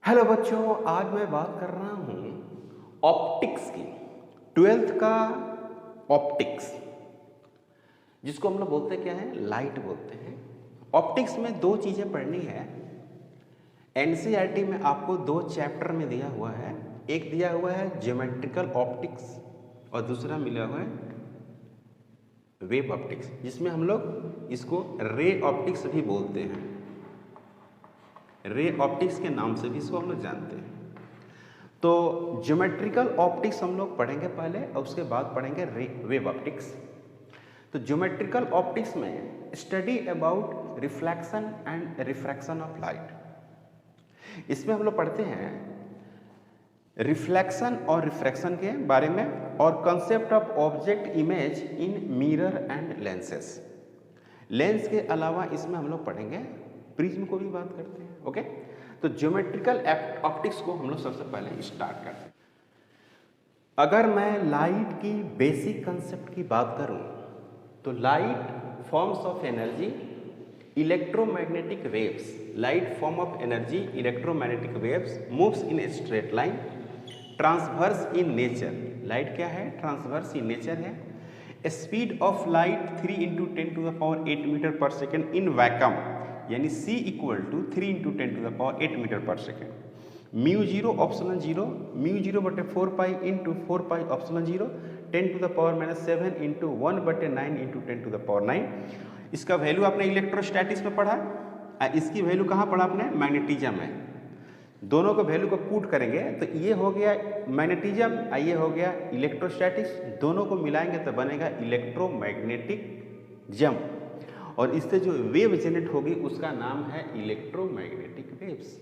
Hello बच्चों, आज मैं बात कर रहा हूँ ऑप्टिक्स की। 12th का ऑप्टिक्स, जिसको हम लोग बोलते क्या है, लाइट बोलते हैं। ऑप्टिक्स में दो चीज़ें पढ़नी है। एनसीईआरटी में आपको दो चैप्टर में दिया हुआ है। एक दिया हुआ है ज्योमेट्रिकल ऑप्टिक्स और दूसरा मिला हुआ है वेव ऑप्टिक्स, जिसमें हम लोग इसको रे ऑप्टिक्स भी बोलते हैं। रे ऑप्टिक्स के नाम से भी इसको हम लोग जानते हैं। तो ज्योमेट्रिकल ऑप्टिक्स हम लोग पढ़ेंगे पहले और उसके बाद पढ़ेंगे वेव ऑप्टिक्स। तो ज्योमेट्रिकल ऑप्टिक्स में study about reflection and refraction of light. इसमें हम लोग पढ़ते हैं रिफ्लेक्शन और रिफ्रैक्शन के बारे में और concept of object image in mirror and lenses. Lens के अलावा इसमें हम लोग पढ़ेंगे प्रिज्म को भी बात करते हैं। ओके, तो ज्योमेट्रिकल ऑप्टिक्स को हम लोग सबसे पहले स्टार्ट करते हैं। अगर मैं लाइट की बेसिक कंसेप्ट की बात करूं तो light forms of energy electromagnetic waves. Light form of energy electromagnetic waves moves in a straight line transverse in nature. Light क्या है? ट्रांसवर्स इन नेचर है। स्पीड ऑफ लाइट 3 × 10⁸ मीटर पर second in vacuum, यानी c = 3 × 10⁸ metre पर second. μ0 option 0, μ0 बटे 4π × 4π option 0 10⁻⁻7 × 1/9 × 10⁹। इसका value आपने electrostatics में पढ़ा, इसकी वैल्यू कहाँ पढ़ा आपने? मैग्नेटिज्म में। दोनों को वैल्यू को पुट करेंगे तो ये हो गया मैग्नेटिज्म, ये हो गया इलेक्ट्रोस्टैटिक्स। दोनों को मिलाएंगे तो बनेगा इलेक्ट्रोमैग्नेटिक जम, और इससे जो वेव जनरेट होगी उसका नाम है इलेक्ट्रोमैग्नेटिक वेव्स।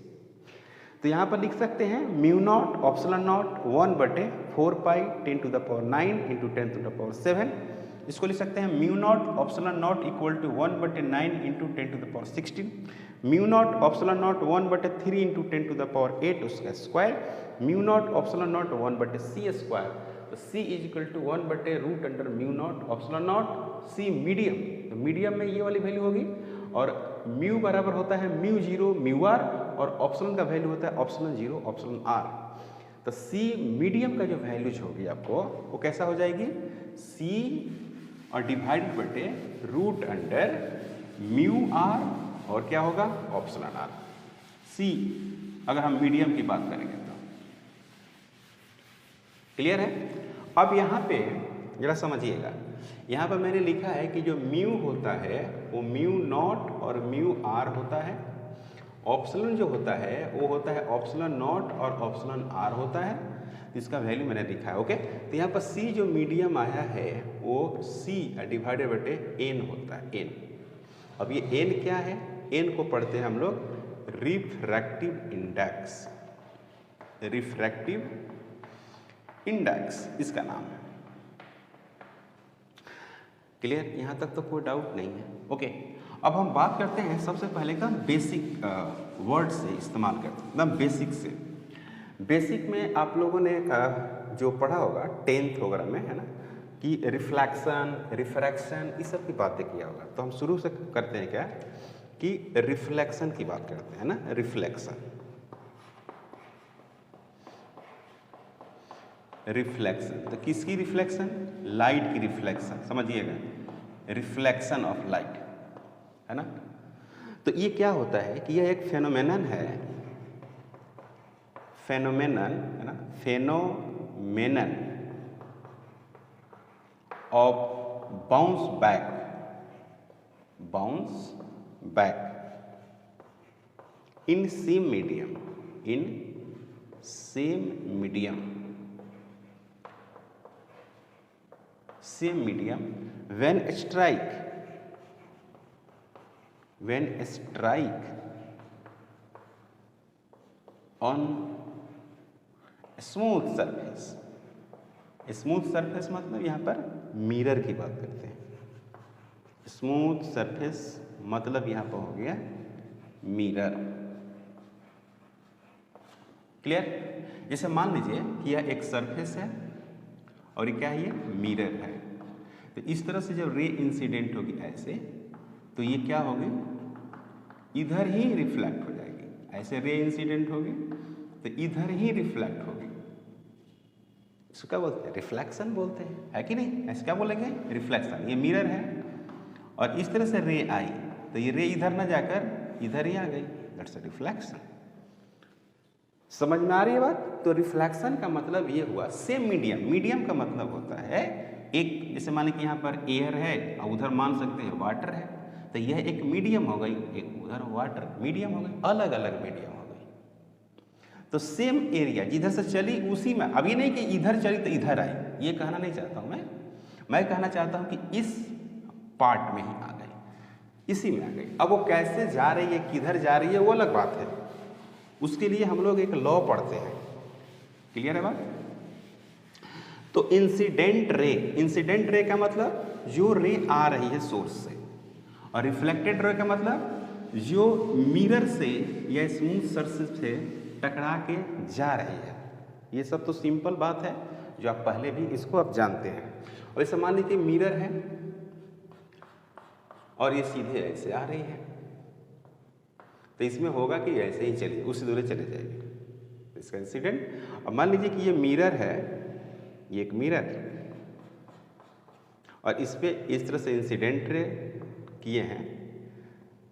तो यहाँ पर लिख सकते हैं μ0 ऑप्शन 1/4π 10⁹ × 10⁻7। इसको लिख सकते हैं μ0 ऑप्शन 1/9 × 10⁻16, μ0 ऑप्शन 1/3 × 10⁸ उसका स्क्वायर, μ0 ऑप्शन 1/c²। तो c = 1/√μ0 ऑप्शन c मीडियम। तो मीडियम में ये वाली वैल्यू होगी, और म्यू बराबर होता है μ0 μr, और ऑप्शन का वैल्यू होता है ऑप्शन 0 ऑप्शन r। तो c मीडियम का जो वैल्यूज होगी आपको वो कैसा हो जाएगी? c और डिवाइडेड बटे √μr, और क्या होगा? Option r। c अगर हम मीडियम की बात करेंगे तो क्लियर है। अब यहाँ पे जरा समझिएगा, यहाँ पर मैंने लिखा है कि जो म्यू होता है वो μ0 और μr होता है। ऑप्शन जो होता है वो होता है ऑप्शन 0 और ऑप्शन r होता है। इसका वैल्यू मैंने लिखा है। ओके, तो यहाँ पर c जो मीडियम आया है वो c डिवाइडेड बटे n होता है, n। अब ये n क्या है? n को पढ़ते हैं हम लोग रिफ्रैक्टिव इंडेक्स। रिफ्रैक्टिव इंडेक्स इसका नाम है। क्लियर? यहाँ तक तो कोई डाउट नहीं है। ओके, अब हम बात करते हैं सबसे पहले का बेसिक वर्ड से इस्तेमाल करते हैं, एकदम बेसिक से। बेसिक में आप लोगों ने जो पढ़ा होगा 10th वगैरह में, है ना, कि रिफ्लेक्शन रिफ्रैक्शन इस सब की बातें किया होगा। तो हम शुरू से करते हैं क्या कि रिफ्लेक्शन की बात करते हैं ना। रिफ्लेक्शन रिफ्लेक्शन तो किसकी रिफ्लेक्शन? लाइट की रिफ्लेक्शन, समझिएगा, रिफ्लेक्शन ऑफ लाइट, है ना। तो ये क्या होता है कि यह एक फेनोमेनन है, फेनोमेनन, है ना, phenomenon of bounce back in same medium, in same medium, same medium when strike on smooth surface। Smooth surface मतलब यहाँ पर मिरर की बात करते हैं। स्मूथ सरफेस मतलब यहाँ पर हो गया मिरर। क्लियर? जैसे मान लीजिए कि यह एक सरफेस है और ये क्या है? ये मिरर है। तो इस तरह से जब रे इंसिडेंट होगी ऐसे, तो ये क्या होगी? इधर ही रिफ्लेक्ट हो जाएगी, ऐसे रे इंसिडेंट होगी तो इधर ही रिफ्लेक्ट होगी। इसको क्या बोलते हैं? रिफ्लेक्शन बोलते हैं, है कि नहीं? ऐसे क्या बोलेंगे? रिफ्लेक्शन। ये मिरर है और इस तरह से रे आई तो ये रे इधर ना जाकर इधर ही आ गई, दैट्स अ रिफ्लेक्शन। समझ में आ रही है बात? तो रिफ्लेक्शन का मतलब ये हुआ सेम मीडियम। मीडियम का मतलब होता है एक, जैसे मान कि यहाँ पर एयर है और उधर मान सकते हैं वाटर है, तो यह एक मीडियम हो गई, एक उधर वाटर मीडियम हो गई, अलग अलग मीडियम हो गई। तो सेम एरिया जिधर से चली उसी में, अब ये नहीं कि इधर चली तो इधर आई, ये कहना नहीं चाहता हूँ मैं कहना चाहता हूँ कि इस पार्ट में ही आ गई, इसी में आ गई। अब वो कैसे जा रही है, किधर जा रही है, वो अलग बात है। उसके लिए हम लोग एक लॉ पढ़ते हैं। क्लियर है बात? तो इंसिडेंट रे का मतलब जो रे आ रही है सोर्स से, और रिफ्लेक्टेड रे का मतलब जो मिरर से या स्मूथ सरफेस से टकरा के जा रही है। ये सब तो सिंपल बात है जो आप पहले भी इसको आप जानते हैं। और ऐसे मान लीजिए मिरर है और ये सीधे ऐसे आ रही है, तो इसमें होगा कि ऐसे ही चलिए उसी दूर चले जाएगी, इसका इंसिडेंट। अब मान लीजिए कि ये मिरर है, ये एक मिरर, और इस पे इस तरह से इंसिडेंट रे किए हैं,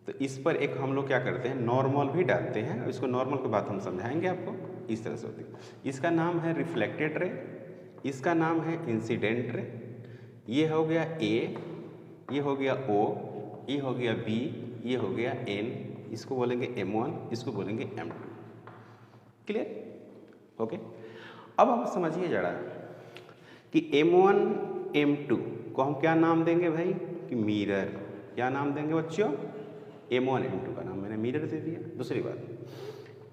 तो इस पर एक हम लोग क्या करते हैं, नॉर्मल भी डालते हैं। इसको नॉर्मल के बाद हम समझाएंगे आपको। इस तरह से होती है। इसका नाम है रिफ्लेक्टेड रे, इसका नाम है इंसिडेंट रे। ये हो गया ए, ये हो गया ओ, ये हो गया बी, ये हो गया एन, इसको बोलेंगे M1, इसको बोलेंगे M2। क्लियर? ओके। अब आप समझिए जरा कि M1 M2 को हम क्या नाम देंगे भाई? कि मिरर। क्या नाम देंगे बच्चों? M1 M2 का नाम मैंने मिरर दे दिया। दूसरी बात,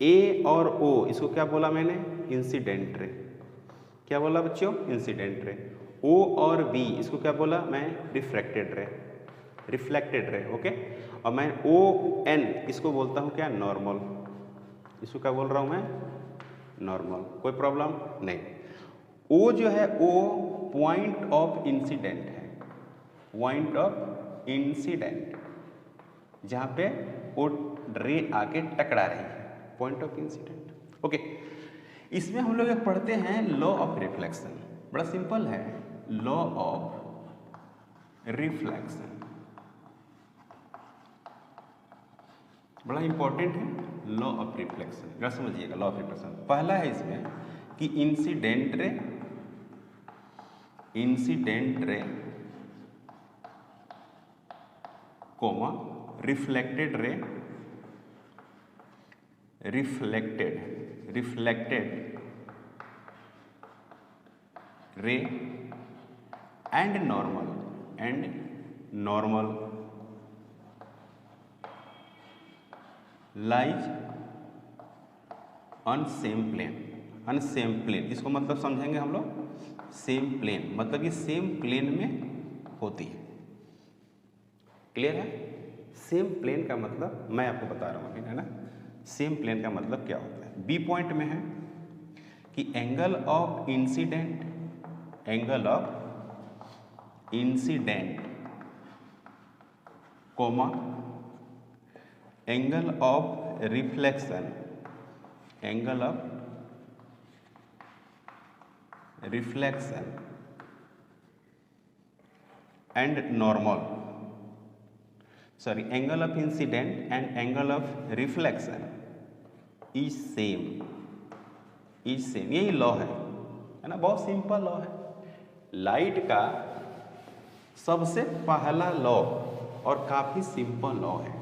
A और O इसको क्या बोला मैंने? Incident ray. क्या बोला बच्चों? Incident ray. O और B इसको क्या बोला मैं? रिफ्लेक्टेड रे, रिफ्लेक्टेड रे। ओके। और मैं ON इसको बोलता हूँ क्या? नॉर्मल। इसको क्या बोल रहा हूँ मैं? नॉर्मल। कोई प्रॉब्लम नहीं। O जो है O पॉइंट ऑफ इंसिडेंट है, पॉइंट ऑफ इंसिडेंट, जहाँ पे वो रे आके टकरा रही है, पॉइंट ऑफ इंसिडेंट। ओके। इसमें हम लोग पढ़ते हैं लॉ ऑफ रिफ्लेक्शन। बड़ा सिंपल है, लॉ ऑफ रिफ्लेक्शन बड़ा इंपॉर्टेंट है। लॉ ऑफ रिफ्लेक्शन जरा समझिएगा। लॉ ऑफ रिफ्लेक्शन पहला है इसमें कि incident ray comma reflected ray, reflected ray and normal lies on same plane. इसको मतलब समझेंगे हम लोग, सेम प्लेन मतलब ये सेम प्लेन में होती है। क्लियर है? सेम प्लेन का मतलब मैं आपको बता रहा हूँ अभी, है ना। सेम प्लेन का मतलब क्या होता है? बी पॉइंट में है कि angle of incident comma angle of reflection and normal, angle of incident and angle of reflection is same. यही लॉ है ना। बहुत सिंपल लॉ है। लाइट का सबसे पहला लॉ और काफ़ी सिंपल लॉ है।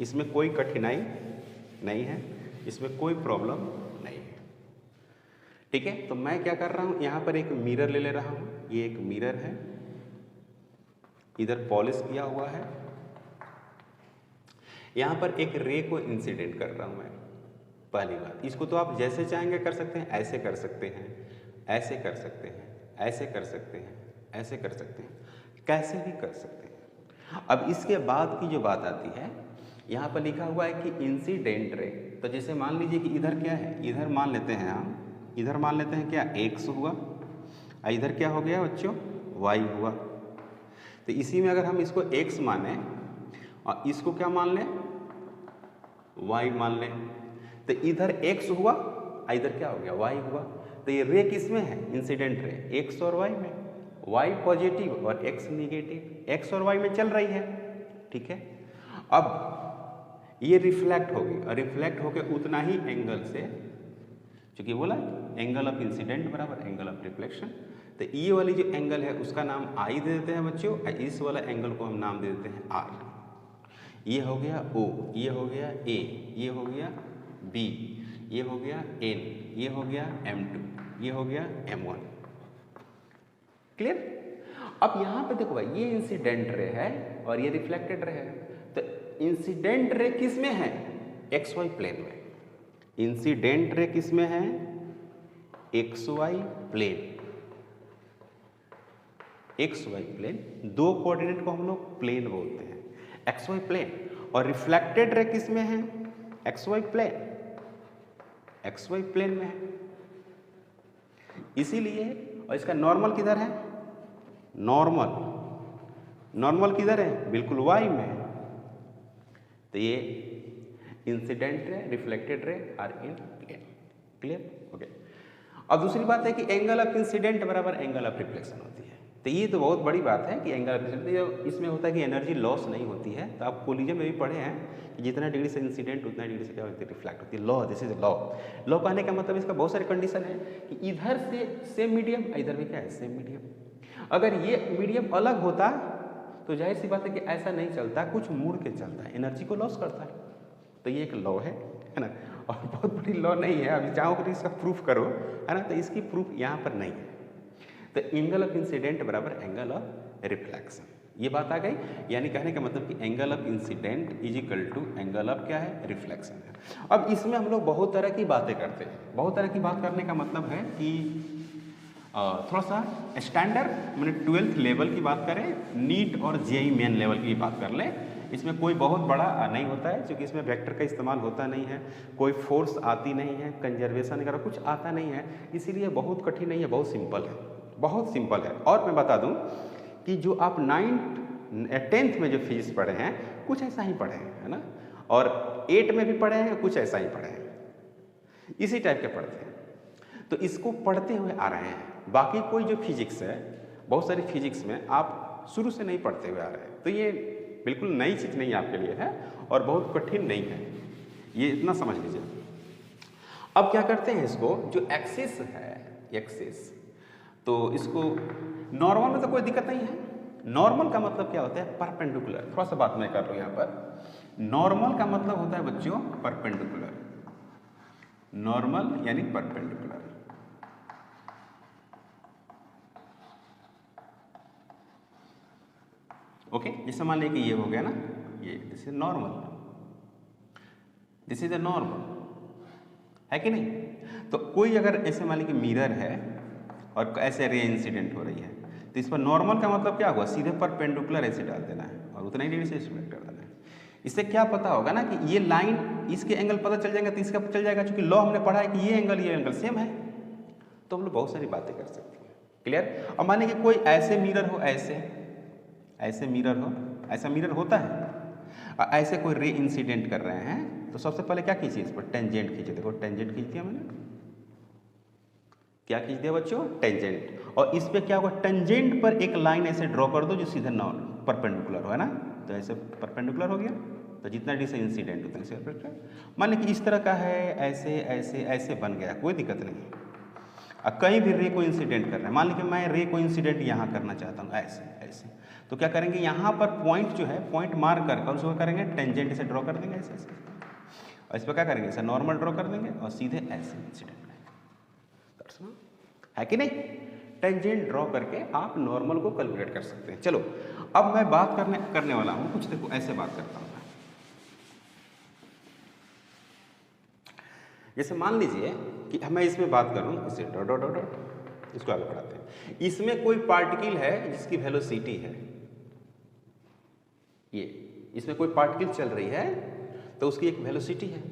इसमें कोई कठिनाई नहीं है, इसमें कोई प्रॉब्लम नहीं है। ठीक है। तो मैं क्या कर रहा हूँ, यहाँ पर एक मिरर ले रहा हूँ। ये एक मिरर है, इधर पॉलिश किया हुआ है। यहाँ पर एक रे को इंसिडेंट कर रहा हूँ मैं। पहली बात, इसको तो आप जैसे चाहेंगे कर सकते हैं, ऐसे कर सकते हैं, ऐसे कर सकते हैं, ऐसे कर सकते हैं, ऐसे कर सकते हैं, कैसे भी कर सकते हैं। अब इसके बाद की जो बात आती है, यहाँ पर लिखा हुआ है कि इंसिडेंट रे। तो जैसे मान लीजिए कि इधर क्या है, इधर मान लेते हैं हम, इधर मान लेते हैं क्या? x हुआ, और इधर क्या हो गया बच्चों? y हुआ। तो इसी में अगर हम इसको x माने और इसको क्या मान लें? y मान लें, तो इधर x हुआ, इधर क्या हो गया y हुआ। तो ये रे किस में है, इंसिडेंट रे x और y में, y पॉजिटिव और x निगेटिव, x और y में चल रही है, ठीक है। अब ये रिफ्लेक्ट होगी और रिफ्लेक्ट होकर उतना ही एंगल से, चूंकि बोला एंगल ऑफ इंसिडेंट बराबर एंगल ऑफ रिफ्लेक्शन, तो ये वाली जो एंगल है उसका नाम आई दे देते हैं बच्चों, इस वाला एंगल को हम नाम दे देते हैं आर। ये हो गया O, ये हो गया A, ये हो गया B, ये हो गया N, ये हो गया M2, ये हो गया M1। क्लियर। अब यहाँ पे देखो भाई, ये इंसिडेंट रे है और ये रिफ्लेक्टेड रे है। तो इंसिडेंट रे किस में है, XY प्लेन में। इंसिडेंट रे किस में है, XY प्लेन। XY प्लेन, दो कोऑर्डिनेट को हम लोग प्लेन बोलते हैं, XY प्लेन। और रिफ्लेक्टेड रे किस में है, XY प्लेन, XY प्लेन में है। इसीलिए, और इसका नॉर्मल किधर है, नॉर्मल किधर है, बिल्कुल Y में। तो ये incident ray, reflected ray are in plane. Clear, okay. अब दूसरी बात है कि एंगल ऑफ इंसिडेंट बराबर एंगल ऑफ रिफ्लेक्शन होती है। तो ये तो बहुत बड़ी बात है कि एंगल ऑफ इंसिडेंट, इसमें होता है कि एनर्जी लॉस नहीं होती है। तो आप कोलिजन में भी पढ़े हैं कि जितना डिग्री से इंसिडेंट उतना डिग्री से क्या होती है, रिफ्लेक्ट होती है। लॉ, दिस इज लॉ कहने का मतलब इसका बहुत सारे कंडीशन है कि इधर से सेम मीडियम, इधर भी क्या है, सेम मीडियम। अगर ये मीडियम अलग होता तो जाहिर सी बात है कि ऐसा नहीं चलता, कुछ मुड़ के चलता है, एनर्जी को लॉस करता है। तो ये एक लॉ है ना, और बहुत बड़ी लॉ नहीं है। अभी चाहो कि इसका प्रूफ करो, है ना, तो इसकी प्रूफ यहाँ पर नहीं है। तो एंगल ऑफ इंसिडेंट बराबर एंगल ऑफ रिफ्लेक्शन, ये बात आ गई। यानी कहने का मतलब कि angle of incident is equal to angle of क्या है, रिफ्लेक्शन है। अब इसमें हम लोग बहुत तरह की बातें करते हैं। बहुत तरह की बात करने का मतलब है कि थोड़ा सा स्टैंडर्ड, मैंने 12th लेवल की बात करें, नीट और जेईई मेन लेवल की बात कर लें। इसमें कोई बहुत बड़ा नहीं होता है, क्योंकि इसमें वेक्टर का इस्तेमाल होता नहीं है, कोई फोर्स आती नहीं है, कंजर्वेशन वगैरह कुछ आता नहीं है, इसीलिए बहुत कठिन नहीं है, बहुत सिंपल है, बहुत सिंपल है। और मैं बता दूं कि जो आप 9th 10th में जो फिजिक्स पढ़े हैं कुछ ऐसा ही पढ़े हैं, है ना, और 8 में भी पढ़े हैं, कुछ ऐसा ही पढ़े हैं, इसी टाइप के पढ़ते हैं। तो इसको पढ़ते हुए आ रहे हैं। बाकी कोई जो फिजिक्स है, बहुत सारी फिजिक्स में आप शुरू से नहीं पढ़ते हुए आ रहे हैं, तो ये बिल्कुल नई चीज़ नहीं आपके लिए है और बहुत कठिन नहीं है, ये इतना समझ लीजिए। अब क्या करते हैं, इसको जो एक्सिस है, एक्सिस, तो इसको नॉर्मल में तो कोई दिक्कत नहीं है। नॉर्मल का मतलब क्या होता है, परपेंडिकुलर। थोड़ा सा बात मैं कर रहा हूँ यहाँ पर। नॉर्मल का मतलब होता है बच्चों परपेंडिकुलर, नॉर्मल यानी परपेंडिकुलर। ओके, जैसे मान लें कि ये हो गया ना, ये this is normal, this is a normal, है कि नहीं। तो कोई अगर ऐसे मान लें कि मिरर है और ऐसे रे इंसिडेंट हो रही है, तो इस पर नॉर्मल का मतलब क्या हुआ, सीधे परपेंडिकुलर ऐसे डाल देना है और उतना ही डिग्री से सिलेक्ट कर देना है। इससे क्या पता होगा ना कि ये लाइन, इसके एंगल पता चल जाएगा, तो इसका पता चल जाएगा, क्योंकि लॉ हमने पढ़ा है कि ये एंगल सेम है। तो हम लोग बहुत सारी बातें कर सकते हैं। क्लियर। और माने कि कोई ऐसे मिरर हो, ऐसे मिरर हो, ऐसा मिरर होता है, ऐसे कोई रे इंसिडेंट कर रहे हैं, तो सबसे पहले क्या कीजिए, इस पर टेंजेंट कीजिए। देखो टेंजेंट खींच दिया मैंने, क्या खींच दिया बच्चों, टेंजेंट। और इस पे क्या होगा, टेंजेंट पर एक लाइन ऐसे ड्रॉ कर दो जो सीधा परपेंडिकुलर हो, है ना, तो ऐसे परपेंडिकुलर हो गया। तो जितना डी से इंसिडेंट उतना से परपेंडिकुलर। मान लीजिए कि इस तरह का है, ऐसे ऐसे ऐसे बन गया, कोई दिक्कत नहीं है। अब कहीं भी रे को इंसिडेंट कर रहे हैं, मान लीजिए मैं रे को इंसिडेंट यहाँ करना चाहता हूँ, ऐसे ऐसे, तो क्या करेंगे, यहाँ पर पॉइंट जो है, पॉइंट मार्क कर उसको करेंगे टेंजेंट से ड्रॉ कर देंगे, ऐसे ऐसे, और इस पर क्या करेंगे, ऐसे नॉर्मल ड्रॉ कर देंगे और सीधे ऐसे इंसिडेंट है कि नहीं। टेंजेंट ड्रॉ करके आप नॉर्मल को कैलकुलेट कर सकते हैं। चलो अब मैं बात करने वाला हूँ कुछ, देखो ऐसे बात करता हूँ। जैसे मान लीजिए कि मैं इसमें बात करूँ, इसे डॉट डॉट डॉट, इसको आगे बढ़ाते हैं। इसमें कोई पार्टिकल है जिसकी वेलोसिटी है, ये इसमें कोई पार्टिकल चल रही है तो उसकी एक वेलोसिटी है,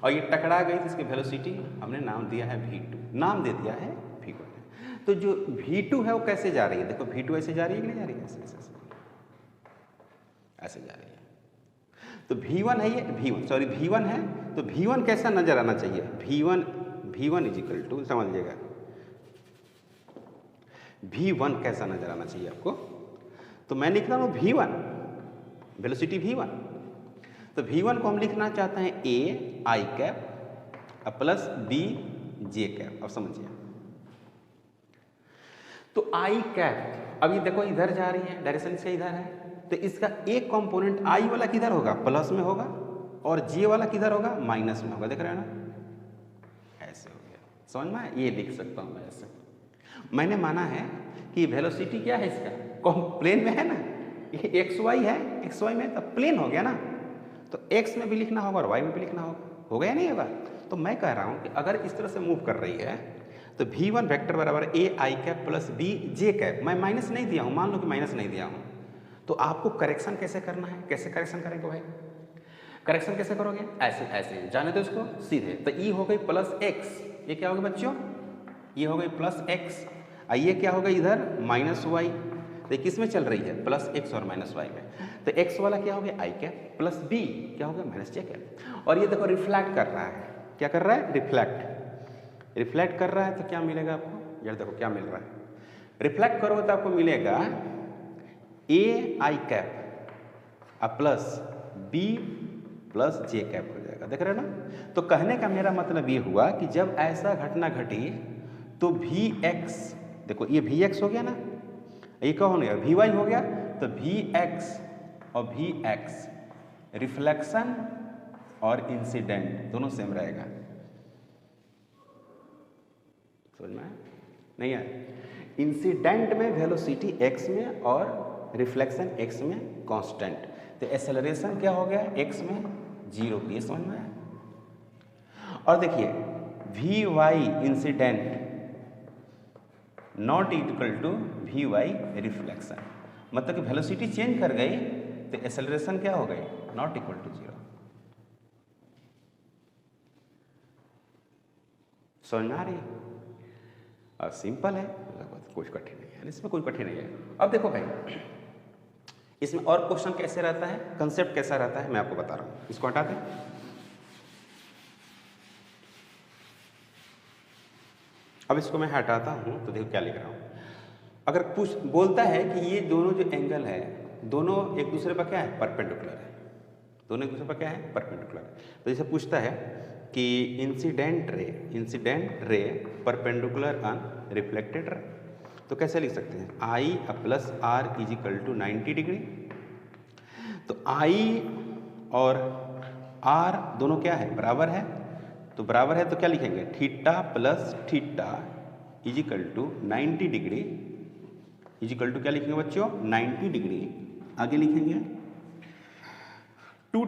और ये टकरा गई तो इसकी वेलोसिटी हमने नाम दिया है v2, नाम दे दिया है v1। तो जो v2 है वो कैसे जा रही है, देखो v2 ऐसे जा रही है कि नहीं जा रही है, ऐसे ऐसे ऐसे जा रही है। तो V1 है ये, V1 है, तो V1 कैसा नजर आना चाहिए? V1 इज इक्वल टू, समझ लीजिएगा, V1 कैसा नजर आना चाहिए आपको? तो मैं लिख रहा हूँ V1, वेलोसिटी V1। तो V1 को हम लिखना चाहते हैं A I cap plus B J cap. अब समझिए, तो I कैप अभी देखो इधर जा रही है, डायरेक्शन से इधर है, तो इसका एक कंपोनेंट I वाला किधर होगा? प्लस में होगा, और J वाला किधर होगा? माइनस में होगा। देख रहे हैं ना, ऐसे हो गया, समझ में? ये लिख सकता हूं मैं ऐसे। मैंने माना है कि वेलोसिटी क्या है इसका, प्लेन में है ना, ये एक्स वाई है, एक्स वाई में तब प्लेन हो गया ना, तो एक्स में भी लिखना होगा और वाई में भी लिखना होगा या नहीं होगा? तो मैं कह रहा हूँ कि अगर इस तरह से मूव कर रही है तो V1 वेक्टर बराबर A I cap plus B J cap. मैं माइनस नहीं दिया हूँ, मान लो कि माइनस नहीं दिया हूँ, तो आपको करेक्शन कैसे करना है? कैसे करेक्शन करेंगे भाई? करेक्शन कैसे करोगे? ऐसे ऐसे जाने दो इसको सीधे। तो E हो गई प्लस एक्स, ये क्या हो गया बच्चों? ये हो गई प्लस एक्स, ये क्या हो गई इधर? Minus Y. तो किस में चल रही है? प्लस एक्स और माइनस वाई में। तो एक्स वाला क्या हो गया? आई कैप, प्लस बी क्या हो गया? माइनस जे कैप। और ये देखो रिफ्लेक्ट कर रहा है, क्या कर रहा है? रिफ्लेक्ट कर रहा है, तो क्या मिलेगा आपको? यार देखो क्या मिल रहा है, रिफ्लेक्ट करोगे तो आपको मिलेगा ए आई कैप प्लस बी प्लस जे कैप हो जाएगा। देख रहे हो ना? तो कहने का मेरा मतलब ये हुआ कि जब ऐसा घटना घटी तो वी एक्स, देखो ये वी एक्स हो गया ना, ये क्या हो गया? वी वाई हो गया। तो वी एक्स और वी एक्स रिफ्लेक्शन और इंसिडेंट दोनों सेम रहेगा। समझ में नहीं है? इंसिडेंट में वेलोसिटी एक्स में और रिफ्लेक्शन एक्स में कांस्टेंट, तो एक्सेलरेशन क्या हो गया? एक्स में 0। ये समझ में आया? और देखिए V Y incident not equal to V Y reflection, मतलब कि वेलोसिटी चेंज कर गई तो एक्सेलरेशन क्या हो गई? Not equal to 0। समझ में आ रही है? और सिंपल है, कुछ कठिन नहीं है इसमें, कोई कठिन नहीं है। अब देखो भाई इसमें और क्वेश्चन कैसे रहता है, कंसेप्ट कैसा रहता है, मैं आपको बता रहा हूं। इसको हटा दें। अब इसको मैं हटाता हूं तो देखो क्या लिख रहा हूं। अगर कुछ बोलता है कि ये दोनों जो एंगल है दोनों एक दूसरे पर क्या है? परपेंडिकुलर है। दोनों एक दूसरे पर क्या है? परपेंडिकुलर। तो जैसे पूछता है कि इंसिडेंट रे परपेंडिकुलर ऑन रिफ्लेक्टेड रे, तो कैसे लिख सकते हैं? I plus R is equal to 90 degree. तो आई और आर दोनों क्या है? बराबर है। तो बराबर है तो क्या लिखेंगे? Theta plus theta is equal to 90 degree, is equal to क्या लिखेंगे बच्चों? 90 डिग्री। आगे लिखेंगे two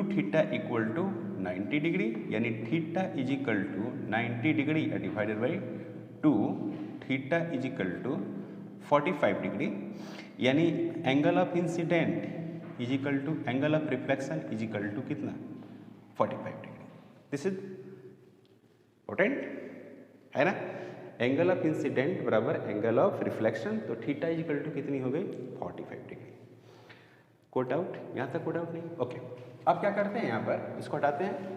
theta equal to 90 degree, यानी theta is equal to 90 degree divided by 2, theta is equal to 45 degree, यानी angle of incident is equal to angle of reflection is equal to कितना? 45 degree. This is important है ना? Angle of incident बराबर angle of reflection, तो theta is equal to कितनी हो गई? 45 degree. Coat out? यहाँ तक कोट आउट नहीं? ओके। अब क्या करते हैं, यहाँ पर इसको हटाते हैं।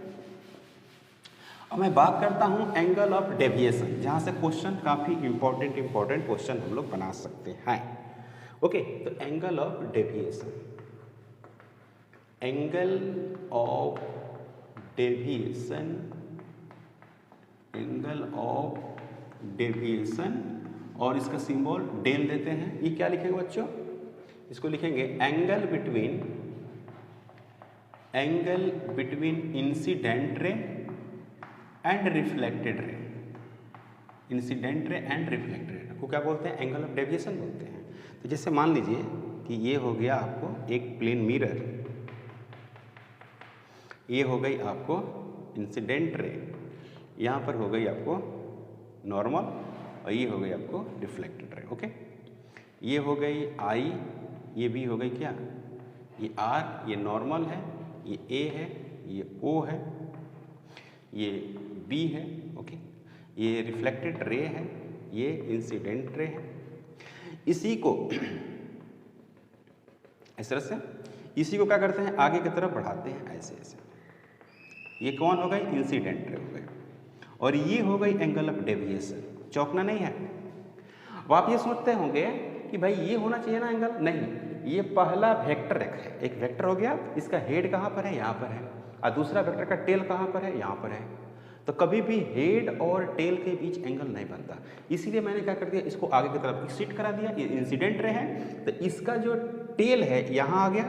अब मैं बात करता हूँ एंगल ऑफ डेविएशन, जहाँ से क्वेश्चन काफ़ी इंपॉर्टेंट क्वेश्चन हम लोग बना सकते हैं। ओके, तो angle of deviation, angle of deviation, angle of deviation, और इसका सिंबल डेल देते हैं। ये क्या लिखेंगे बच्चों? इसको लिखेंगे angle between incident ray and reflected ray. Incident ray and reflected ray को क्या बोलते हैं? एंगल ऑफ डेविएशन बोलते हैं। तो जैसे मान लीजिए कि ये हो गया आपको एक प्लेन मिरर, ये हो गई आपको इंसिडेंट रे, यहाँ पर हो गई आपको नॉर्मल, और ये हो गई आपको रिफ्लेक्टेड रे। ओके, ये हो गई आई, ये भी हो गई क्या? ये आर, ये नॉर्मल है, ये ए है, ये ओ है, ये बी है। ओके, ये रिफ्लेक्टेड रे है, ये इंसिडेंट रे है। इसी को इस तरह से इसी को क्या करते हैं, आगे की तरफ बढ़ाते हैं ऐसे ऐसे। ये कौन हो गई, इंसिडेंट रे हो गई, और ये हो गई एंगल ऑफ डेविएशन। चौंकना नहीं है। अब आप ये सोचते होंगे कि भाई ये होना चाहिए ना एंगल, नहीं, ये पहला वेक्टर है, एक वेक्टर हो गया, इसका हेड कहाँ पर है, यहाँ पर है, और दूसरा वेक्टर का टेल कहाँ पर है, यहाँ पर है। तो कभी भी हेड और टेल के बीच एंगल नहीं बनता, इसीलिए मैंने क्या कर दिया, इसको आगे की तरफ शिफ्ट करा दिया। ये इंसिडेंट रे है, तो इसका जो टेल है यहाँ आ गया,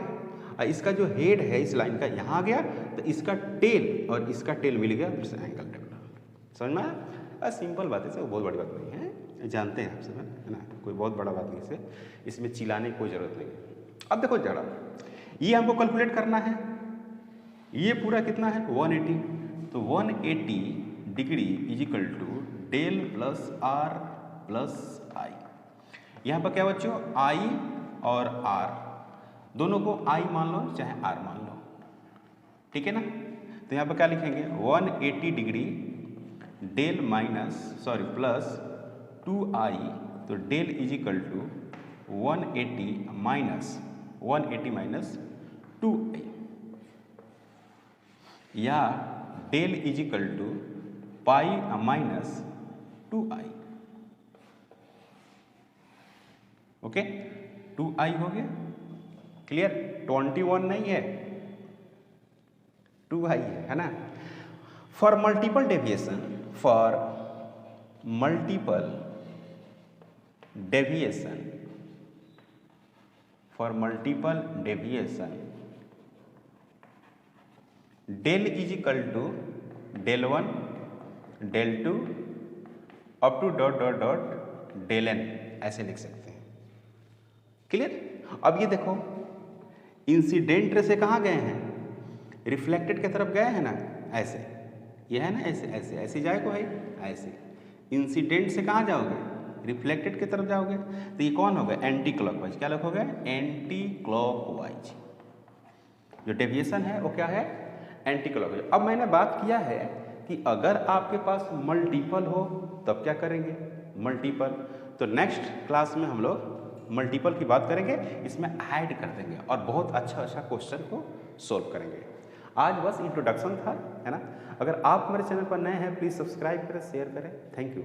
और इसका जो हेड है इस लाइन का यहाँ आ गया, तो इसका टेल और इसका टेल मिल गया, फिर से एंगल डेवलप। समझ में आया? सिंपल बात है सर, बहुत बड़ी बात नहीं है, जानते हैं आप सब, है ना, कोई बहुत बड़ा बात नहीं है, इसमें चिल्लाने की कोई ज़रूरत नहीं है। अब देखो जरा, ये हमको कैलकुलेट करना है, ये पूरा कितना है 180, तो 180 degree is equal to del plus R plus I. यहाँ पर क्या बच्चों, आई और आर दोनों को आई मान लो चाहे आर मान लो, ठीक है ना। तो यहाँ पर क्या लिखेंगे, 180 डिग्री डेल प्लस 2i, तो del is equal to 180 minus 2i, या del is equal to pi minus 2i। Okay, 2i हो गया, क्लियर। 21 नहीं है, 2i है ना। For multiple deviation, del is equal to del 1 del 2 up to dot dot dot del n, ऐसे लिख सकते हैं, क्लियर। अब ये देखो, इंसिडेंट रे से कहाँ गए हैं, रिफ्लेक्टेड की तरफ गए हैं ना, ऐसे, ये है ना, ऐसे ऐसे ऐसे जाएगा भाई, ऐसे। इंसिडेंट से कहाँ जाओगे, रिफ्लेक्टेड की तरफ जाओगे, तो ये कौन होगा, एंटी क्लॉकवाइज। क्या लिखोगे, एंटी क्लॉकवाइज। जो डेविएशन है वो क्या है, एंटी क्लॉकवाइज। अब मैंने बात किया है कि अगर आपके पास मल्टीपल हो तब क्या करेंगे, मल्टीपल। तो नेक्स्ट क्लास में हम लोग मल्टीपल की बात करेंगे, इसमें ऐड कर देंगे और बहुत अच्छा क्वेश्चन को सोल्व करेंगे। आज बस इंट्रोडक्शन था, है ना। अगर आप हमारे चैनल पर नए हैं प्लीज़ सब्सक्राइब करें, शेयर करें। Thank you.